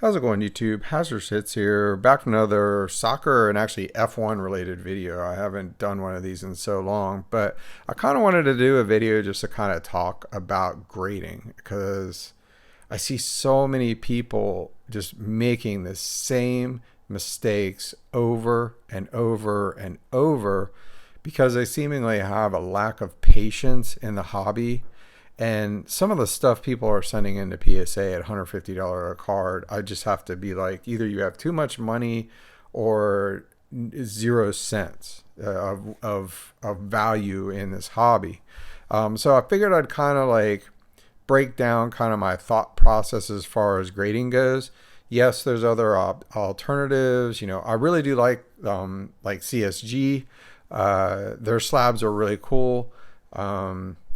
How's it going, YouTube? Hazardous Hits here, back with another soccer and actually F1 related video. I haven't done one of these in so long, but I kind of wanted to do a video just to kind of talk about grading because I see so many people just making the same mistakes over and over and over because they seemingly have a lack of patience in the hobby. And some of the stuff people are sending into PSA at $150 a card, I just have to be like, either you have too much money or 0 cents of value in this hobby. So I figured I'd kind of like break down kind of my thought process as far as grading goes. Yes, there's other alternatives. I really do like CSG. Their slabs are really cool.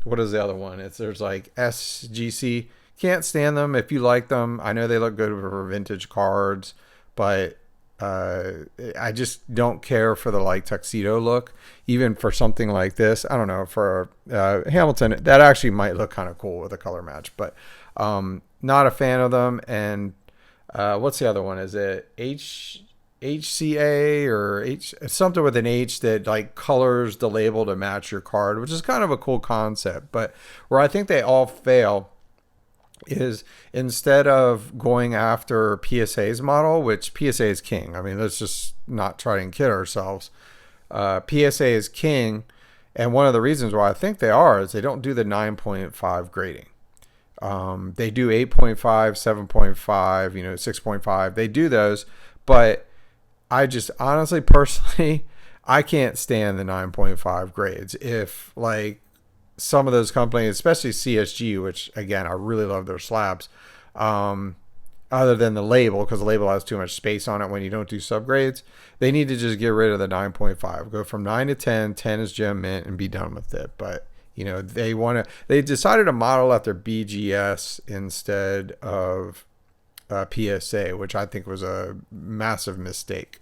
What is the other one? There's like SGC. Can't stand them. If you like them, I know they look good for vintage cards, but I just don't care for the like tuxedo look. Even for something like this, I don't know, for Hamilton, that actually might look kind of cool with a color match, but not a fan of them. And what's the other one? Is it HCA or something with an H that like colors the label to match your card, which is kind of a cool concept. But where I think they all fail is instead of going after PSA's model, which PSA is king. I mean, let's just not try and kid ourselves. PSA is king. And one of the reasons why I think they are is they don't do the 9.5 grading. They do 8.5, 7.5, 6.5. They do those, but I just honestly, personally, I can't stand the 9.5 grades. If like some of those companies, especially CSG, which again, I really love their slabs, other than the label, because the label has too much space on it when you don't do subgrades, they need to just get rid of the 9.5. Go from 9 to 10. 10 is gem mint and be done with it. But they decided to model after BGS instead of PSA, which I think was a massive mistake.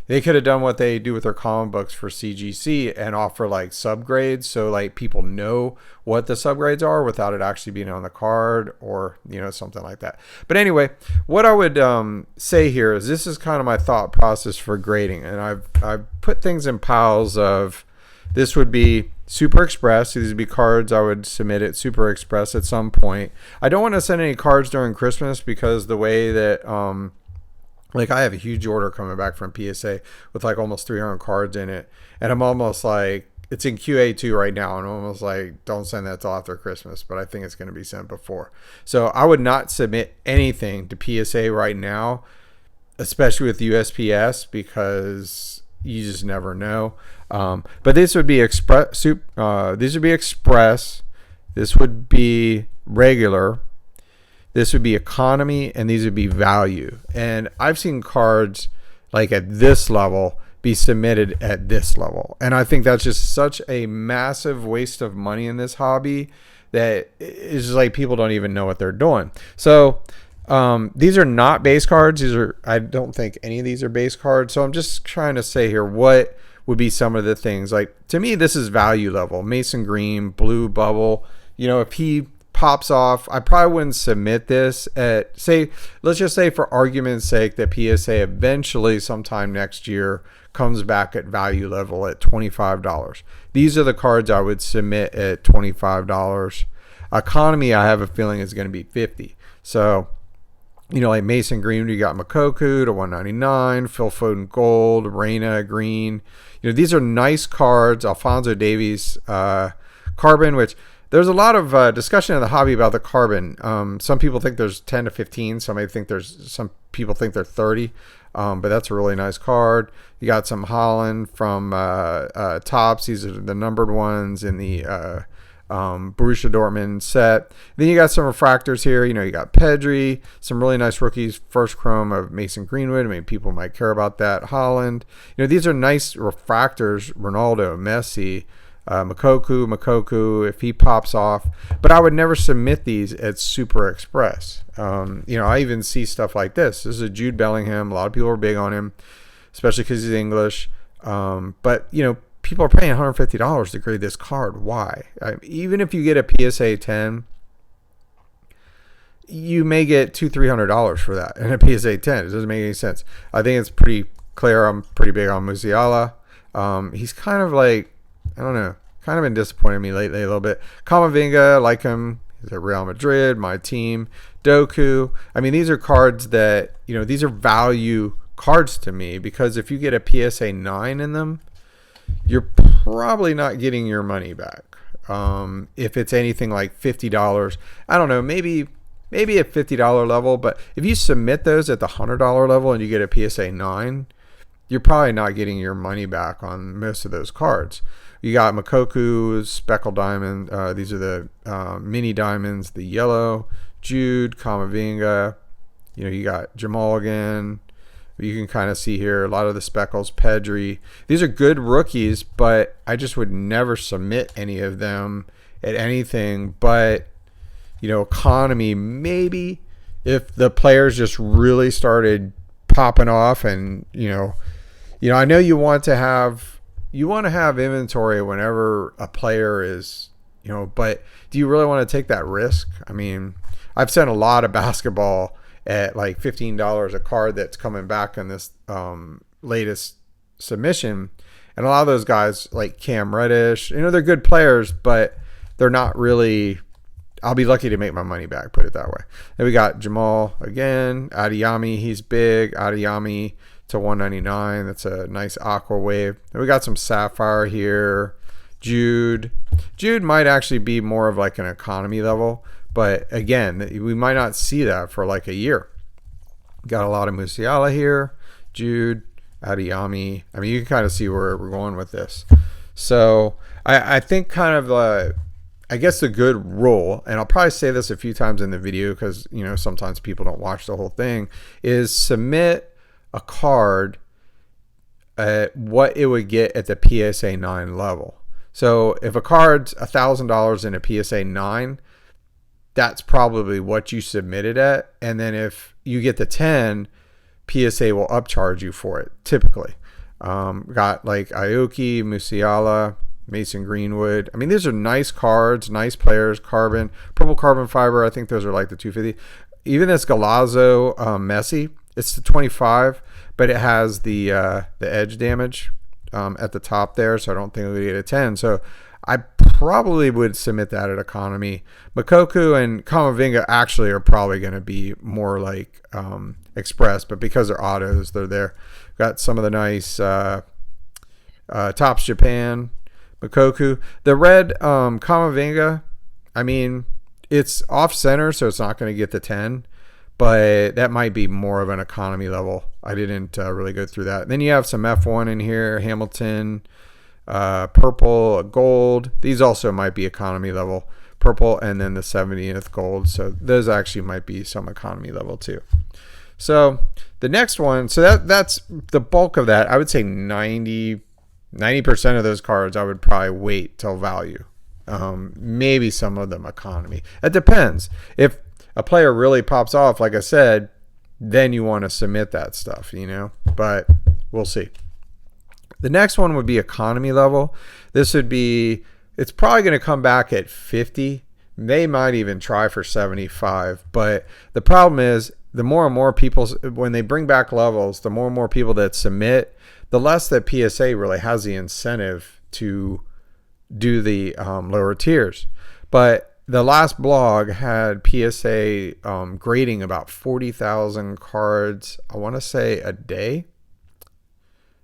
They could have done what they do with their comic books for CGC and offer like subgrades, so like people know what the subgrades are without it actually being on the card, or something like that. But anyway, what I would say here is this is kind of my thought process for grading, and I've put things in piles of. This would be Super Express. These would be cards I would submit at Super Express at some point. I don't want to send any cards during Christmas because the way that, like I have a huge order coming back from PSA with like almost 300 cards in it. And I'm almost like, it's in QA2 right now. And I'm almost like, don't send that till after Christmas. But I think it's going to be sent before. So I would not submit anything to PSA right now, especially with USPS, because you just never know. But this would be express. These would be express. This would be regular. This would be economy, and these would be value. And I've seen cards like at this level be submitted at this level, and I think that's just such a massive waste of money in this hobby that it's just like people don't even know what they're doing. So these are not base cards. I don't think any of these are base cards. So I'm just trying to say here what would be some of the things. Like, to me, this is value level. Mason Green, blue bubble. If he pops off, I probably wouldn't submit this at, say, let's just say for argument's sake that PSA eventually sometime next year comes back at value level at $25. These are the cards I would submit at $25. Economy, I have a feeling, is going to be $50. So, like Mason Green, you got Makoku to $199, Phil Foden gold, Reyna green. These are nice cards. Alphonso Davies carbon, which there's a lot of discussion in the hobby about the carbon. Some people think there's 10 to 15. Some people think they're 30. But that's a really nice card. You got some Holland from Topps. These are the numbered ones in the Borussia Dortmund set. Then you got some refractors here. You got Pedri, some really nice rookies. First chrome of Mason Greenwood. I mean, people might care about that. Holland. These are nice refractors. Ronaldo, Messi, Makoku, if he pops off. But I would never submit these at Super Express. I even see stuff like this. This is a Jude Bellingham. A lot of people are big on him, especially because he's English. But people are paying $150 to grade this card. Why? Even if you get a PSA 10, you may get $200-$300 for that in a PSA 10. It doesn't make any sense. I think it's pretty clear. I'm pretty big on Musiala. He's kind of like, I don't know, kind of been disappointing me lately a little bit. Camavinga, like him. He's at Real Madrid, my team. Doku. I mean, these are cards that, these are value cards to me, because if you get a PSA 9 in them, you're probably not getting your money back. If it's anything like $50, I don't know, maybe at $50 level, but if you submit those at the $100 level and you get a PSA 9, you're probably not getting your money back on most of those cards. You got Mokoku, Speckled Diamond. These are the mini diamonds, the yellow. Jude, Camavinga. You got Jamal again. You can kind of see here a lot of the speckles. Pedri. These are good rookies, but I just would never submit any of them at anything but, economy. Maybe if the players just really started popping off, and I know you want to have inventory whenever a player is, but do you really want to take that risk? I mean, I've sent a lot of basketball at like $15 a card that's coming back in this latest submission, and a lot of those guys like Cam Reddish, they're good players, but they're not really. I'll be lucky to make my money back, put it that way. Then we got Jamal again, Adiyami, he's big. Adiyami to 199. That's a nice aqua wave. Then we got some sapphire here. Jude might actually be more of like an economy level, but again, we might not see that for like a year. Got a lot of Musiala here. Jude, Adiyami. I mean, you can kind of see where we're going with this. So I think kind of I guess the good rule, and I'll probably say this a few times in the video because sometimes people don't watch the whole thing, is submit a card at what it would get at the PSA 9 level. So if a card's $1,000 in a PSA 9, that's probably what you submitted at. And then if you get the 10, PSA will upcharge you for it, typically. Got like Aoki, Musiala, Mason Greenwood. I mean, these are nice cards, nice players. Purple carbon fiber. I think those are like the 250. Even this Galazzo Messi, it's the 25, but it has the edge damage at the top there, so I don't think we get a 10. So I probably would submit that at economy. Mokoku and Camavinga actually are probably going to be more like express, but because they're autos, they're there. Got some of the nice Topps Japan. Mokoku. The red Camavinga, I mean, it's off center, so it's not going to get the 10, but that might be more of an economy level. I didn't really go through that. Then you have some F1 in here, Hamilton, purple, gold. These also might be economy level. Purple, and then the 70th gold. So those actually might be some economy level too. So the next one, so that's the bulk of that. I would say 90% of those cards I would probably wait till value. Maybe some of them economy. It depends. If a player really pops off, like I said, then you want to submit that stuff, but we'll see. The next one would be economy level. This would be, it's probably going to come back at 50. They might even try for 75, but the problem is the more and more people, when they bring back levels, the more and more people that submit, the less that PSA really has the incentive to do the lower tiers. But the last blog had PSA grading about 40,000 cards, I want to say a day,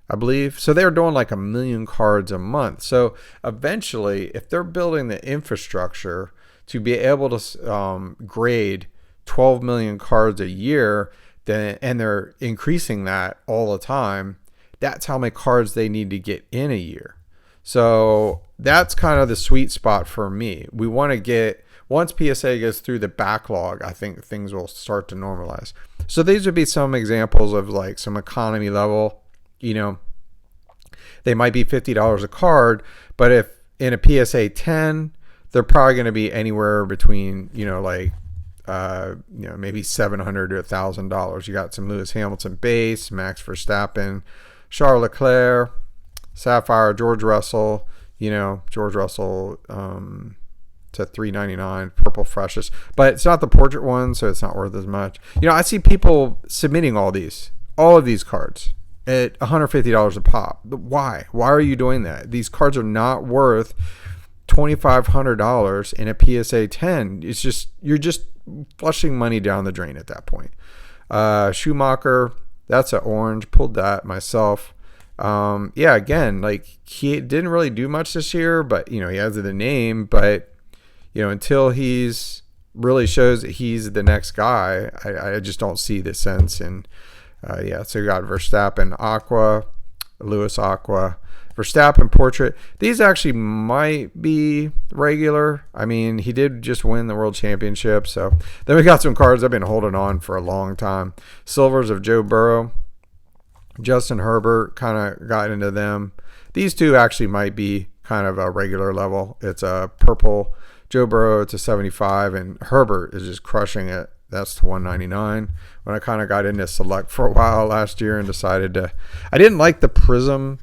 I believe. So they're doing like 1 million cards a month. So eventually, if they're building the infrastructure to be able to grade 12 million cards a year, then, and they're increasing that all the time, that's how many cards they need to get in a year. So that's kind of the sweet spot for me. We want to get, once PSA gets through the backlog, I think things will start to normalize. So these would be some examples of like some economy level, they might be $50 a card, but if in a PSA 10, they're probably going to be anywhere between, maybe $700 to $1,000. You got some Lewis Hamilton base, Max Verstappen, Charles Leclerc, Sapphire, George Russell, to $3.99. Purple freshest, but it's not the portrait one, so it's not worth as much. I see people submitting all of these cards at $150 a pop. Why are you doing that? These cards are not worth $2,500 in a PSA 10. It's just, you're just flushing money down the drain at that point. Schumacher, that's an orange, pulled that myself. Again, like, he didn't really do much this year, but he has the name, but until he's really shows that he's the next guy, I just don't see the sense in. So you got Verstappen Aqua, Lewis Aqua, Verstappen Portrait. These actually might be regular. I mean, he did just win the World Championship. So then we got some cards I've been holding on for a long time. Silvers of Joe Burrow, Justin Herbert, kind of got into them. These two actually might be kind of a regular level. It's a purple Joe Burrow to 75, and Herbert is just crushing it. That's to 199. When I kind of got into select for a while last year and decided I didn't like the Prism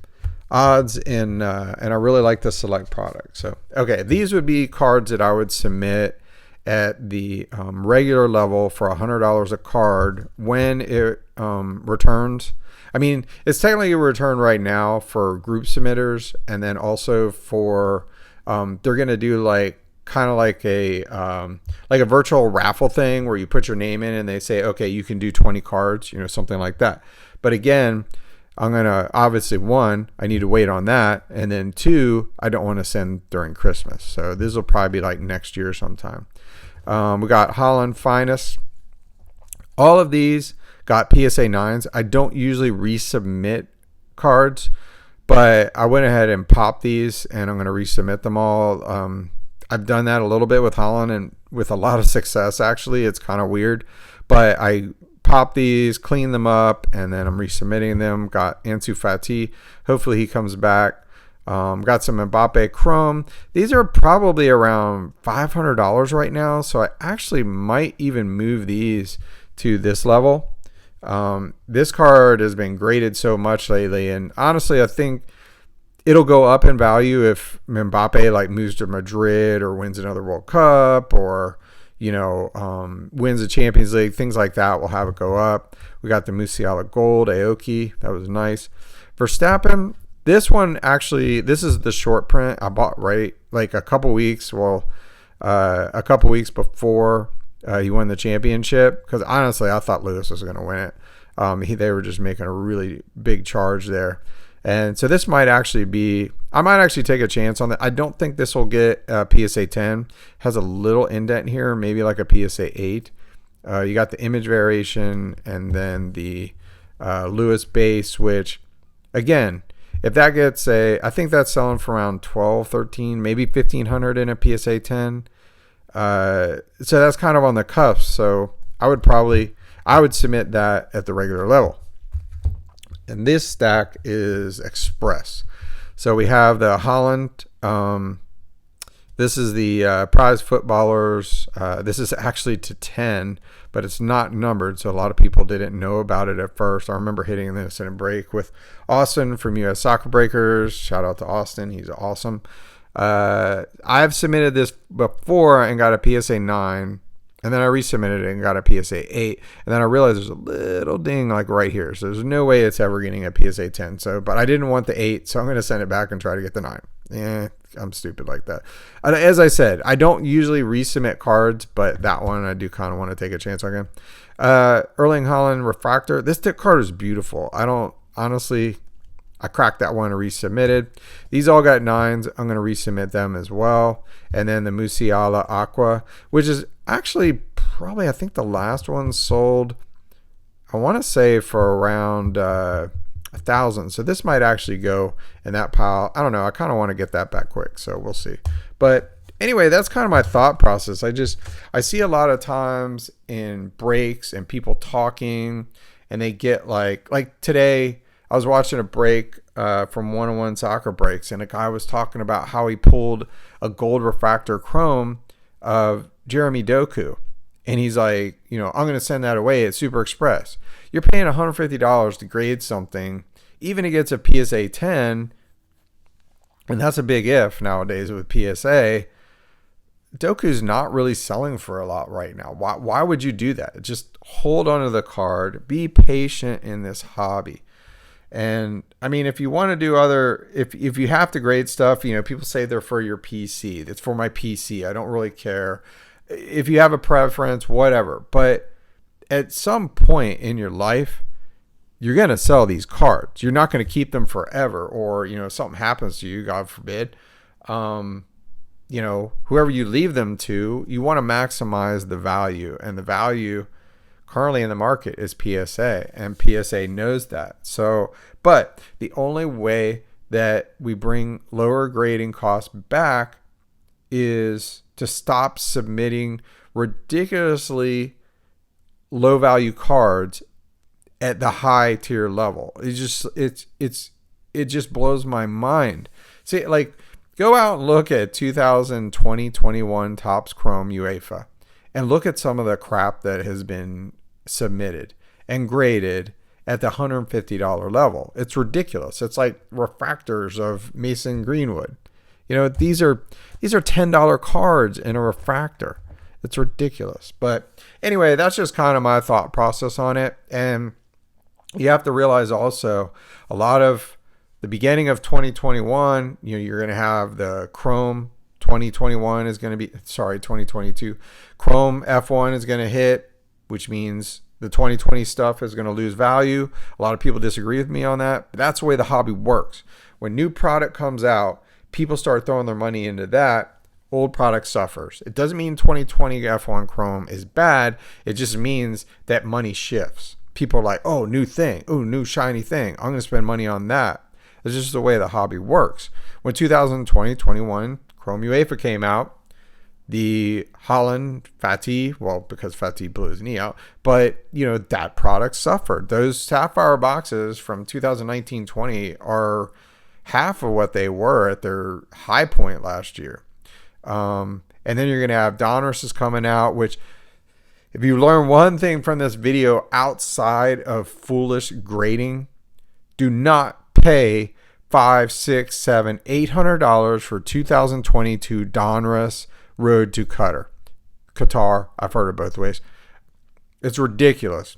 odds and I really like the select product. So, okay, these would be cards that I would submit at the regular level for $100 a card when it returns. I mean, it's technically a return right now for group submitters, and then also for they're going to do kind of like a virtual raffle thing where you put your name in and they say, okay, you can do 20 cards, something like that. But again, I'm going to, obviously, one, I need to wait on that. And then two, I don't want to send during Christmas. So this will probably be like next year sometime. We got Holland Finest. All of these got PSA 9s. I don't usually resubmit cards, but I went ahead and popped these and I'm going to resubmit them all. I've done that a little bit with Holland and with a lot of success, actually. It's kind of weird. But I pop these, clean them up, and then I'm resubmitting them. Got Ansu Fati. Hopefully he comes back. Got some Mbappe Chrome. These are probably around $500 right now, so I actually might even move these to this level. This card has been graded so much lately, and honestly, I think it'll go up in value if Mbappe moves to Madrid or wins another World Cup or wins the Champions League. Things like that will have it go up. We got the Musiala Gold, Aoki. That was nice. Verstappen, this one actually, this is the short print I bought a couple weeks before he won the championship, because honestly, I thought Lewis was going to win it. They were just making a really big charge there. And so this might actually be, I might actually take a chance on that. I don't think this will get a PSA 10. Has a little indent here, maybe like a PSA 8. You got the image variation and then the Lewis base, which, again, if that gets I think that's selling for around 12, 13, maybe 1,500 in a PSA 10. So that's kind of on the cusp. So I would submit that at the regular level. And this stack is Express. So we have the Holland. This is the prize footballers. This is actually to 10, but it's not numbered. So a lot of people didn't know about it at first. I remember hitting this in a break with Austin from US Soccer Breakers. Shout out to Austin. He's awesome. I've submitted this before and got a PSA 9. And then I resubmitted it and got a PSA 8. And then I realized there's a little ding right here. So there's no way it's ever getting a PSA 10. But I didn't want the 8, so I'm going to send it back and try to get the 9. I'm stupid like that. And as I said, I don't usually resubmit cards, but that one I do kind of want to take a chance on. Erling Haaland Refractor. This card is beautiful. I cracked that one and resubmitted. These all got 9s. I'm going to resubmit them as well. And then the Musiala Aqua, which is actually probably, I think the last one sold, I want to say for around 1,000. So this might actually go in that pile. I don't know. I kind of want to get that back quick. So we'll see. But anyway, that's kind of my thought process. I see a lot of times in breaks and people talking, and they get like today, I was watching a break from 101 Soccer Breaks, and a guy was talking about how he pulled a gold refractor chrome of Jeremy Doku. And he's like, I'm going to send that away at Super Express. You're paying $150 to grade something, even it gets a PSA 10, and that's a big if nowadays with PSA. Doku's not really selling for a lot right now. Why would you do that? Just hold on to the card. Be patient in this hobby. And I mean, if you want to do if you have to grade stuff, people say they're for your PC. It's for my PC. I don't really care. If you have a preference, whatever. But at some point in your life, you're going to sell these cards. You're not going to keep them forever, or, something happens to you, God forbid. Whoever you leave them to, you want to maximize the value, and the value currently in the market is PSA, and PSA knows that. So, but the only way that we bring lower grading costs back is to stop submitting ridiculously low value cards at the high tier level. It just blows my mind. See, like, go out and look at 2020-21 Topps Chrome UEFA and look at some of the crap that has been submitted and graded at the $150 level. It's ridiculous. It's like refractors of Mason Greenwood. These are $10 cards in a refractor. It's ridiculous. But anyway, that's just kind of my thought process on it. And you have to realize also, a lot of the beginning of 2021, you're going to have the Chrome 2022. Chrome F1 is going to hit, which means the 2020 stuff is going to lose value. A lot of people disagree with me on that, but that's the way the hobby works. When new product comes out, people start throwing their money into that. Old product suffers. It doesn't mean 2020 F1 Chrome is bad. It just means that money shifts. People are like, oh, new thing. Oh, new shiny thing. I'm going to spend money on that. It's just the way the hobby works. When 2020-21 Chrome UEFA came out, the Holland Fatih, well, because Fatih blew his knee out, but that product suffered. Those Sapphire boxes from 2019-20 are half of what they were at their high point last year. And then you're going to have Donruss is coming out, which, if you learn one thing from this video outside of foolish grading, do not pay $500, $600, $700, $800 for 2022 Donruss Road to Qatar. I've heard it both ways. It's ridiculous.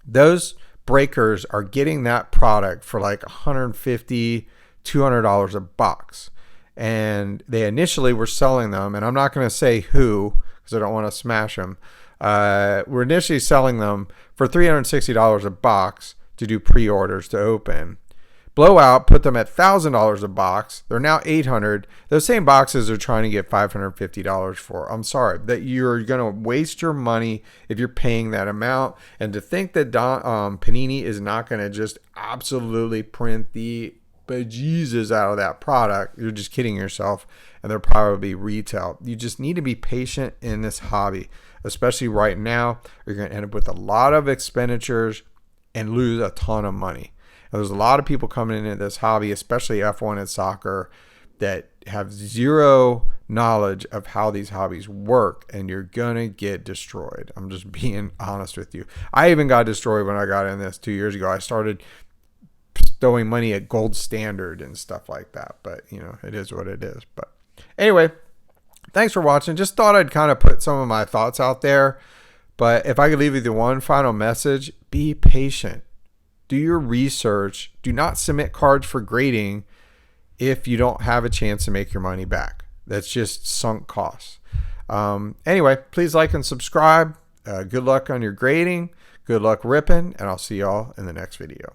Those breakers are getting that product for like $150, $200 a box. And they initially were selling them, and I'm not going to say who because I don't want to smash them. We're initially selling them for $360 a box to do pre-orders to open. Blowout put them at $1,000 a box. They're now $800. Those same boxes are trying to get $550 for. I'm sorry that you're going to waste your money if you're paying that amount. And to think that Panini is not going to just absolutely print the bejesus out of that product, you're just kidding yourself. And they'll probably retail. You just need to be patient in this hobby, especially right now. You're going to end up with a lot of expenditures and lose a ton of money. There's a lot of people coming into this hobby, especially F1 and soccer, that have zero knowledge of how these hobbies work, and you're going to get destroyed. I'm just being honest with you. I even got destroyed when I got in this 2 years ago. I started throwing money at gold standard and stuff like that, but it is what it is. But anyway, thanks for watching. Just thought I'd kind of put some of my thoughts out there. But if I could leave you the one final message, be patient. Do your research. Do not submit cards for grading if you don't have a chance to make your money back. That's just sunk costs. Anyway, please like and subscribe. Good luck on your grading. Good luck ripping, and I'll see y'all in the next video.